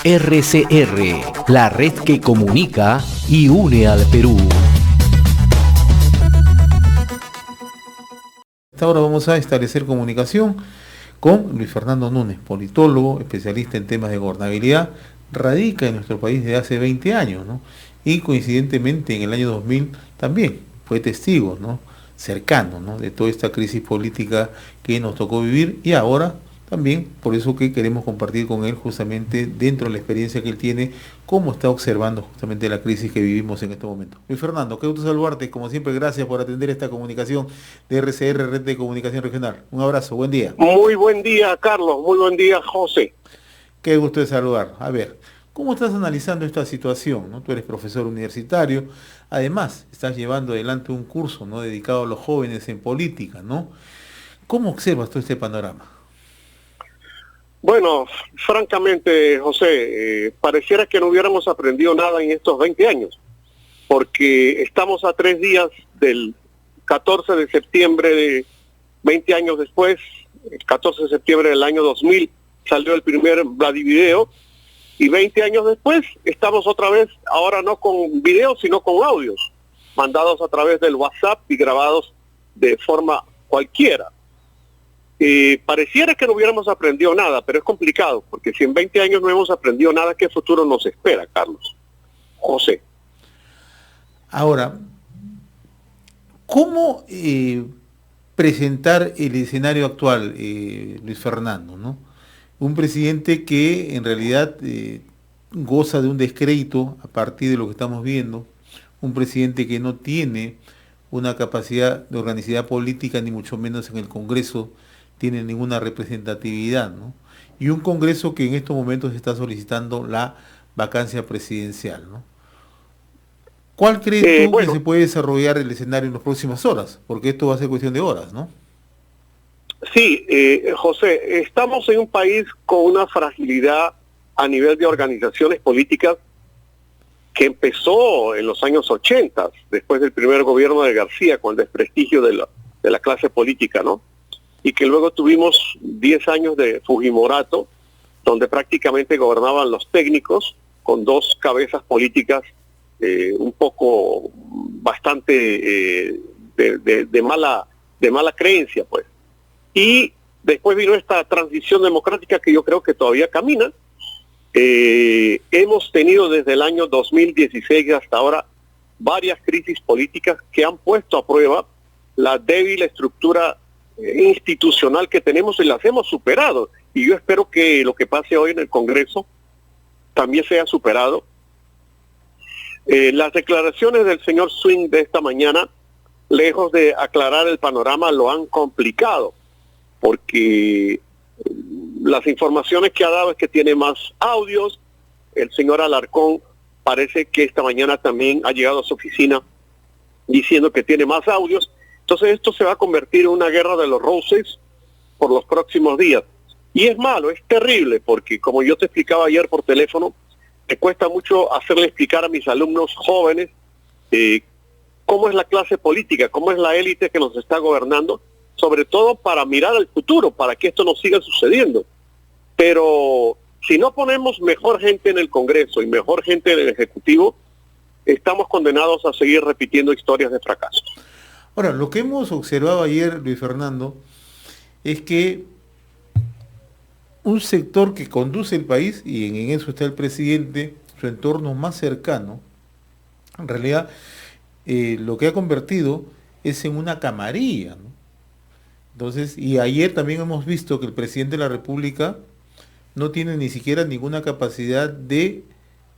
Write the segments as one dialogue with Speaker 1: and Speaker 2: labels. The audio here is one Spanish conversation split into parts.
Speaker 1: RCR, la red que comunica y une al Perú.
Speaker 2: Ahora vamos a establecer comunicación con Luis Fernando Núñez, politólogo, especialista en temas de gobernabilidad, radica en nuestro país desde hace 20 años, ¿no? Y coincidentemente en el año 2000 también fue testigo, ¿no?, cercano, ¿no?, de toda esta crisis política que nos tocó vivir, y ahora también por eso que queremos compartir con él justamente dentro de la experiencia que él tiene, cómo está observando justamente la crisis que vivimos en este momento. Luis Fernando, qué gusto saludarte, como siempre, gracias por atender esta comunicación de RCR, Red de Comunicación Regional. Un abrazo, buen día.
Speaker 3: Muy buen día, Carlos, muy buen día, José.
Speaker 2: Qué gusto de saludar. A ver, ¿cómo estás analizando esta situación, ¿no? Tú eres profesor universitario, además estás llevando adelante un curso, ¿no?, dedicado a los jóvenes en política, ¿no? ¿Cómo observas todo este panorama?
Speaker 3: Bueno, francamente, José, pareciera que no hubiéramos aprendido nada en estos 20 años, porque estamos a 3 días del 14 de septiembre de 20 años después. El 14 de septiembre del año 2000 salió el primer Vladivideo, y 20 años después estamos otra vez, ahora no con videos, sino con audios, mandados a través del WhatsApp y grabados de forma cualquiera. Pareciera que no hubiéramos aprendido nada, pero es complicado, porque si en 20 años no hemos aprendido nada, ¿qué futuro nos espera, Carlos? José.
Speaker 2: Ahora, ¿cómo presentar el escenario actual, Luis Fernando, ¿no? Un presidente que en realidad goza de un descrédito a partir de lo que estamos viendo, un presidente que no tiene una capacidad de organicidad política, ni mucho menos en el Congreso tiene ninguna representatividad, ¿no? Y un Congreso que en estos momentos está solicitando la vacancia presidencial, ¿no? ¿Cuál crees tú que se puede desarrollar el escenario en las próximas horas? Porque esto va a ser cuestión de horas, ¿no?
Speaker 3: Sí, José, estamos en un país con una fragilidad a nivel de organizaciones políticas que empezó en los años 80, después del primer gobierno de García, con el desprestigio de la clase política, ¿no? Y que luego tuvimos 10 años de Fujimorato, donde prácticamente gobernaban los técnicos, con 2 cabezas políticas un poco bastante de mala creencia, pues. Y después vino esta transición democrática que yo creo que todavía camina. Hemos tenido desde el año 2016 hasta ahora varias crisis políticas que han puesto a prueba la débil estructura institucional que tenemos, y las hemos superado. Y yo espero que lo que pase hoy en el Congreso también sea superado. Las declaraciones del señor Swing de esta mañana, lejos de aclarar el panorama, lo han complicado, porque las informaciones que ha dado es que tiene más audios. El señor Alarcón parece que esta mañana también ha llegado a su oficina diciendo que tiene más audios. Entonces esto se va a convertir en una guerra de los roses por los próximos días. Y es malo, es terrible, porque como yo te explicaba ayer por teléfono, me cuesta mucho hacerle explicar a mis alumnos jóvenes cómo es la clase política, cómo es la élite que nos está gobernando, sobre todo para mirar al futuro, para que esto no siga sucediendo. Pero si no ponemos mejor gente en el Congreso y mejor gente en el Ejecutivo, estamos condenados a seguir repitiendo historias de fracaso.
Speaker 2: Ahora, lo que hemos observado ayer, Luis Fernando, es que un sector que conduce el país, y en eso está el presidente, su entorno más cercano, en realidad lo que ha convertido es en una camarilla, ¿no? Entonces, y ayer también hemos visto que el presidente de la República no tiene ni siquiera ninguna capacidad de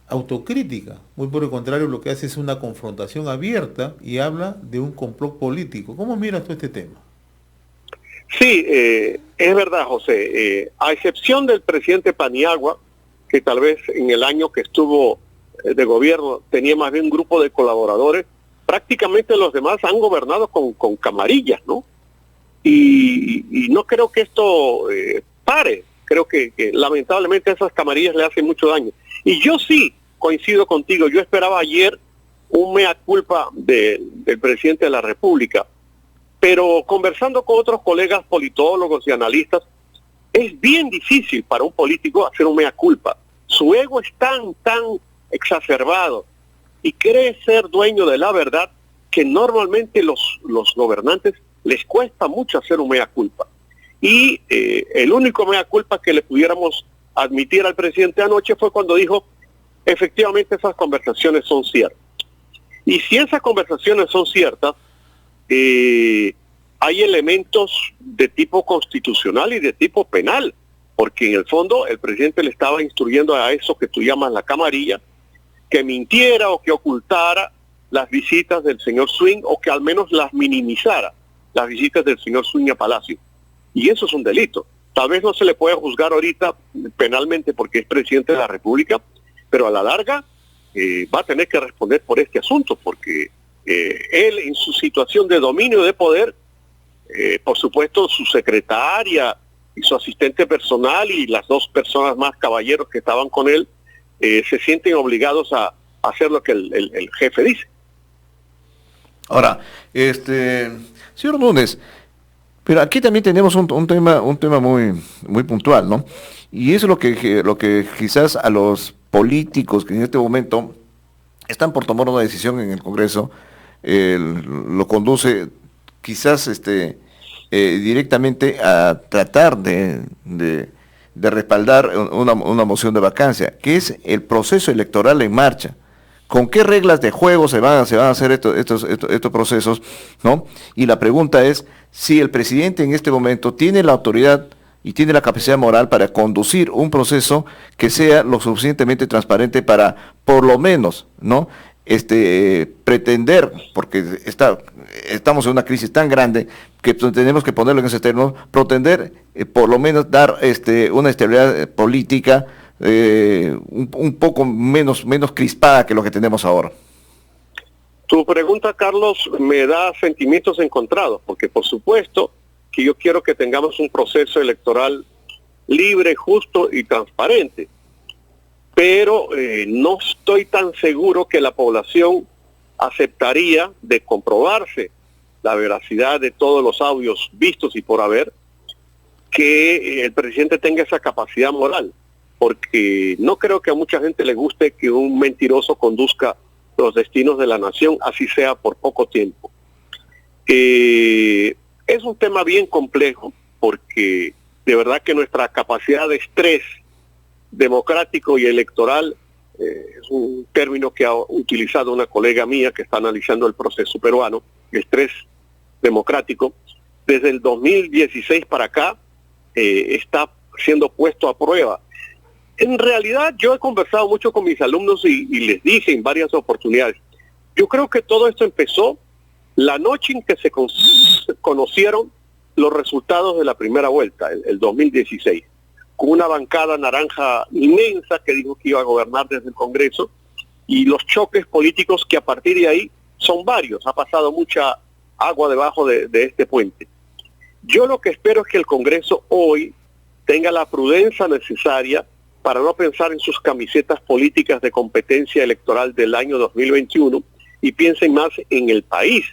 Speaker 2: autocrítica. Muy por el contrario, lo que hace es una confrontación abierta y habla de un complot político. ¿Cómo miras tú este tema?
Speaker 3: Sí, es verdad, José. A excepción del presidente Paniagua, que tal vez en el año que estuvo de gobierno tenía más bien un grupo de colaboradores, prácticamente los demás han gobernado con camarillas, ¿no? Y no creo que esto pare. Creo que lamentablemente esas camarillas le hacen mucho daño. Y yo sí coincido contigo. Yo esperaba ayer un mea culpa del presidente de la República, pero conversando con otros colegas politólogos y analistas, es bien difícil para un político hacer un mea culpa, Su ego es tan exacerbado y cree ser dueño de la verdad que normalmente los gobernantes les cuesta mucho hacer un mea culpa. Y el único mea culpa que le pudiéramos admitir al presidente anoche fue cuando dijo, efectivamente esas conversaciones son ciertas. Y si esas conversaciones son ciertas, hay elementos de tipo constitucional y de tipo penal, porque en el fondo el presidente le estaba instruyendo a eso que tú llamas la camarilla, que mintiera o que ocultara las visitas del señor Swing, o que al menos las minimizara, las visitas del señor Swing a Palacio. Y eso es un delito. Tal vez no se le pueda juzgar ahorita penalmente porque es presidente de la República, pero a la larga va a tener que responder por este asunto, porque él en su situación de dominio de poder, por supuesto su secretaria y su asistente personal y las dos personas más caballeros que estaban con él, se sienten obligados a hacer lo que el jefe dice.
Speaker 4: Ahora, señor Núñez, pero aquí también tenemos un tema muy puntual, ¿no? Y eso es lo que quizás a los políticos que en este momento están por tomar una decisión en el Congreso, lo conduce quizás directamente a tratar de respaldar una moción de vacancia, que es el proceso electoral en marcha. ¿Con qué reglas de juego se van a hacer estos procesos, ¿no? Y la pregunta es si el presidente en este momento tiene la autoridad y tiene la capacidad moral para conducir un proceso que sea lo suficientemente transparente para, por lo menos, ¿no?, pretender, porque estamos en una crisis tan grande que tenemos que ponerlo en ese término, pretender por lo menos dar una estabilidad política un poco menos crispada que lo que tenemos ahora.
Speaker 3: Tu pregunta, Carlos, me da sentimientos encontrados, porque por supuesto que yo quiero que tengamos un proceso electoral libre, justo y transparente, pero no estoy tan seguro que la población aceptaría, de comprobarse la veracidad de todos los audios vistos y por haber, que el presidente tenga esa capacidad moral, porque no creo que a mucha gente le guste que un mentiroso conduzca los destinos de la nación, así sea por poco tiempo. Es un tema bien complejo, porque de verdad que nuestra capacidad de estrés democrático y electoral, es un término que ha utilizado una colega mía que está analizando el proceso peruano, estrés democrático, desde el 2016 para acá, está siendo puesto a prueba. En realidad yo he conversado mucho con mis alumnos y les dije en varias oportunidades, yo creo que todo esto empezó la noche en que se conocieron los resultados de la primera vuelta, el 2016, con una bancada naranja inmensa que dijo que iba a gobernar desde el Congreso, y los choques políticos que a partir de ahí son varios, ha pasado mucha agua debajo de este puente. Yo lo que espero es que el Congreso hoy tenga la prudencia necesaria para no pensar en sus camisetas políticas de competencia electoral del año 2021 y piensen más en el país,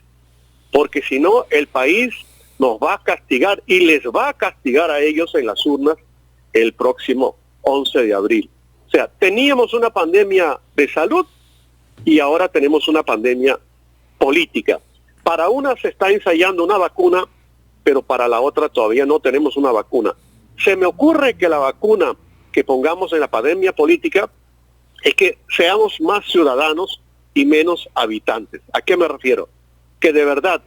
Speaker 3: porque si no, el país nos va a castigar y les va a castigar a ellos en las urnas el próximo 11 de abril. O sea, teníamos una pandemia de salud y ahora tenemos una pandemia política. Para una se está ensayando una vacuna, pero para la otra todavía no tenemos una vacuna. Se me ocurre que la vacuna que pongamos en la pandemia política es que seamos más ciudadanos y menos habitantes. ¿A qué me refiero? Que de verdad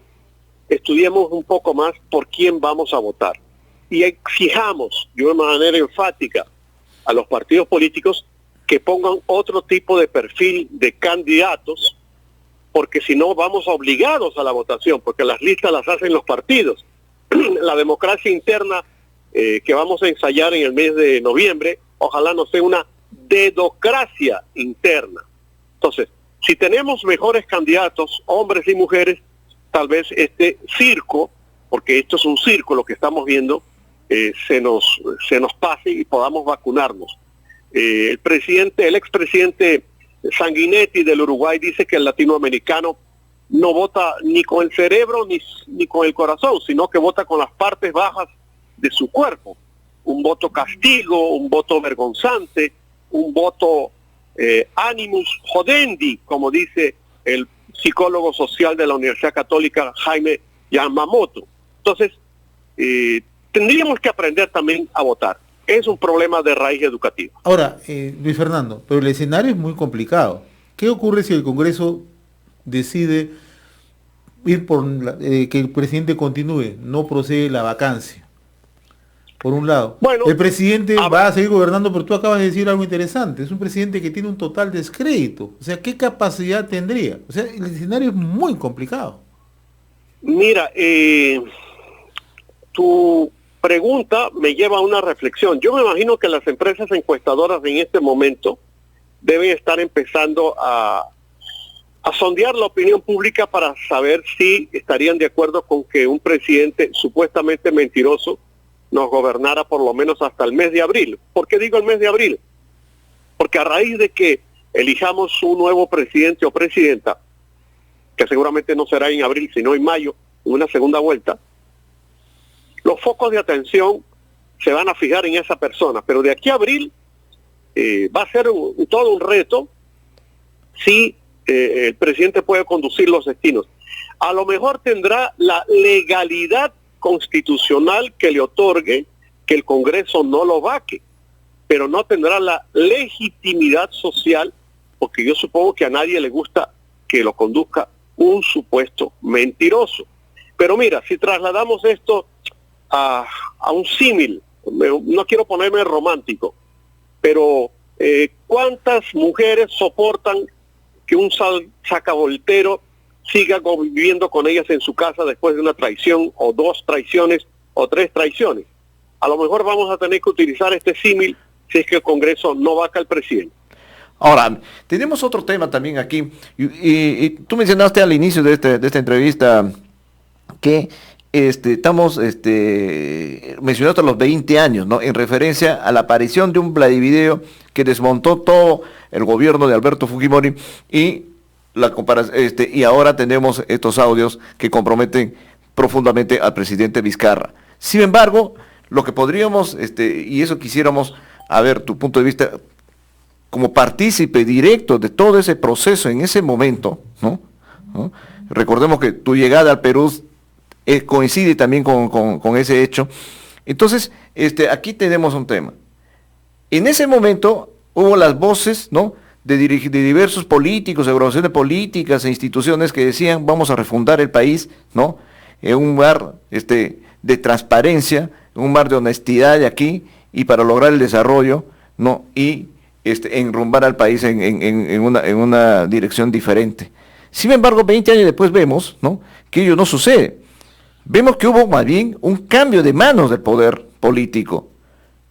Speaker 3: estudiemos un poco más por quién vamos a votar y exijamos de una manera enfática a los partidos políticos que pongan otro tipo de perfil de candidatos, porque si no vamos obligados a la votación, porque las listas las hacen los partidos. La democracia interna que vamos a ensayar en el mes de noviembre, ojalá no sea una dedocracia interna. Entonces, si tenemos mejores candidatos, hombres y mujeres, tal vez este circo, porque esto es un circo lo que estamos viendo, se nos pase y podamos vacunarnos. El expresidente Sanguinetti del Uruguay dice que el latinoamericano no vota ni con el cerebro ni con el corazón, sino que vota con las partes bajas de su cuerpo. Un voto castigo, un voto vergonzante, un voto animus jodendi, como dice el psicólogo social de la Universidad Católica Jaime Yamamoto. Entonces, tendríamos que aprender también a votar. Es un problema de raíz educativa.
Speaker 2: Ahora, Luis Fernando, pero el escenario es muy complicado. ¿Qué ocurre si el Congreso decide ir por que el presidente continúe, no procede la vacancia? Por un lado, bueno, el presidente va a seguir gobernando, pero tú acabas de decir algo interesante. Es un presidente que tiene un total descrédito. O sea, ¿qué capacidad tendría? O sea, el escenario es muy complicado.
Speaker 3: Mira, tu pregunta me lleva a una reflexión. Yo me imagino que las empresas encuestadoras en este momento deben estar empezando a sondear la opinión pública para saber si estarían de acuerdo con que un presidente supuestamente mentiroso nos gobernara por lo menos hasta el mes de abril. ¿Por qué digo el mes de abril? Porque a raíz de que elijamos un nuevo presidente o presidenta, que seguramente no será en abril, sino en mayo, en una segunda vuelta, los focos de atención se van a fijar en esa persona. Pero de aquí a abril va a ser todo un reto si el presidente puede conducir los destinos. A lo mejor tendrá la legalidad constitucional que le otorgue que el Congreso no lo vaque, pero no tendrá la legitimidad social, porque yo supongo que a nadie le gusta que lo conduzca un supuesto mentiroso. Pero mira, si trasladamos esto a un símil, no quiero ponerme romántico, pero ¿cuántas mujeres soportan que un sacavoltero siga viviendo con ellas en su casa después de una traición, o 2 traiciones, o 3 traiciones? A lo mejor vamos a tener que utilizar este símil si es que el Congreso no vaca al presidente.
Speaker 4: Ahora, tenemos otro tema también aquí, y tú mencionaste al inicio de esta entrevista que estamos mencionando los 20 años, ¿no? En referencia a la aparición de un Vladivideo que desmontó todo el gobierno de Alberto Fujimori, y y ahora tenemos estos audios que comprometen profundamente al presidente Vizcarra. Sin embargo, lo que podríamos, y eso quisiéramos, a ver, tu punto de vista, como partícipe directo de todo ese proceso en ese momento, ¿no? Recordemos que tu llegada al Perú coincide también con ese hecho. Entonces, aquí tenemos un tema. En ese momento hubo las voces, ¿no?, de diversos políticos, agrupaciones políticas e instituciones que decían: vamos a refundar el país, ¿no?, en un mar de transparencia, en un mar de honestidad de aquí, y para lograr el desarrollo, ¿no?, y enrumbar al país en una dirección diferente. Sin embargo, 20 años después vemos, ¿no?, que ello no sucede. Vemos que hubo más bien un cambio de manos del poder político,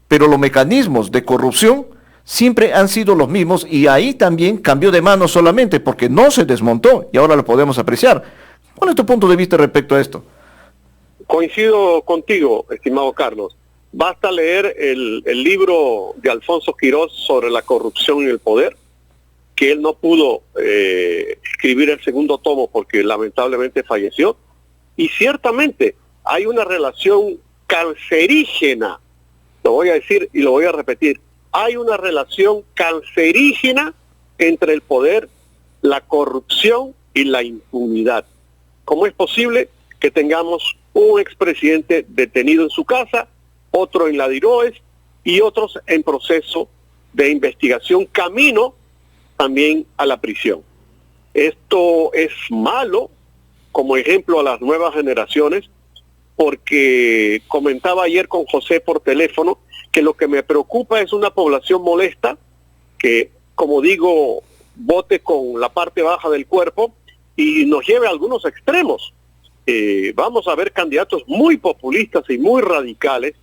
Speaker 4: pero los mecanismos de corrupción siempre han sido los mismos, y ahí también cambió de manos solamente porque no se desmontó, y ahora lo podemos apreciar. ¿Cuál es tu punto de vista respecto a esto?
Speaker 3: Coincido contigo, estimado Carlos. Basta leer el libro de Alfonso Quirós sobre la corrupción y el poder, que él no pudo escribir el segundo tomo porque lamentablemente falleció, y ciertamente hay una relación cancerígena, lo voy a decir y lo voy a repetir, hay una relación cancerígena entre el poder, la corrupción y la impunidad. ¿Cómo es posible que tengamos un expresidente detenido en su casa, otro en la DIROES y otros en proceso de investigación, camino también a la prisión? Esto es malo como ejemplo a las nuevas generaciones, porque comentaba ayer con José por teléfono que lo que me preocupa es una población molesta que, como digo, vote con la parte baja del cuerpo y nos lleve a algunos extremos. Vamos a ver candidatos muy populistas y muy radicales,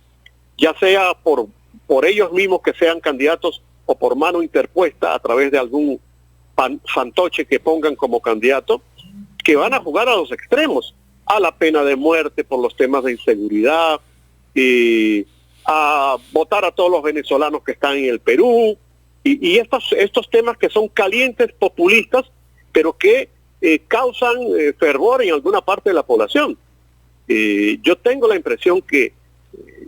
Speaker 3: ya sea por ellos mismos que sean candidatos o por mano interpuesta a través de algún fantoche que pongan como candidato, que van a jugar a los extremos, a la pena de muerte por los temas de inseguridad, a votar a todos los venezolanos que están en el Perú, y estos temas que son calientes, populistas, pero que causan fervor en alguna parte de la población. Yo tengo la impresión que,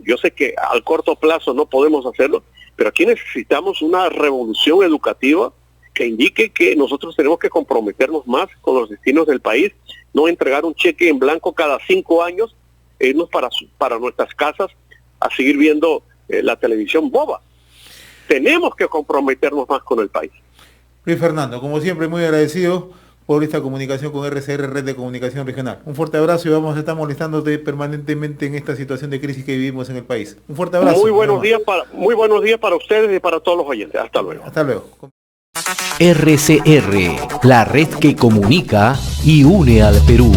Speaker 3: yo sé que al corto plazo no podemos hacerlo, Pero aquí necesitamos una revolución educativa que indique que nosotros tenemos que comprometernos más con los destinos del país, no entregar un cheque en blanco cada 5 años, irnos para nuestras casas a seguir viendo la televisión boba. Tenemos que comprometernos más con el país.
Speaker 2: Luis Fernando, como siempre, muy agradecido por esta comunicación con RCR, Red de Comunicación Regional. Un fuerte abrazo y vamos a estar molestándote permanentemente en esta situación de crisis que vivimos en el país. Un fuerte abrazo.
Speaker 3: Muy buenos días para ustedes y para todos los oyentes. Hasta luego.
Speaker 2: Hasta luego.
Speaker 1: RCR, la red que comunica y une al Perú.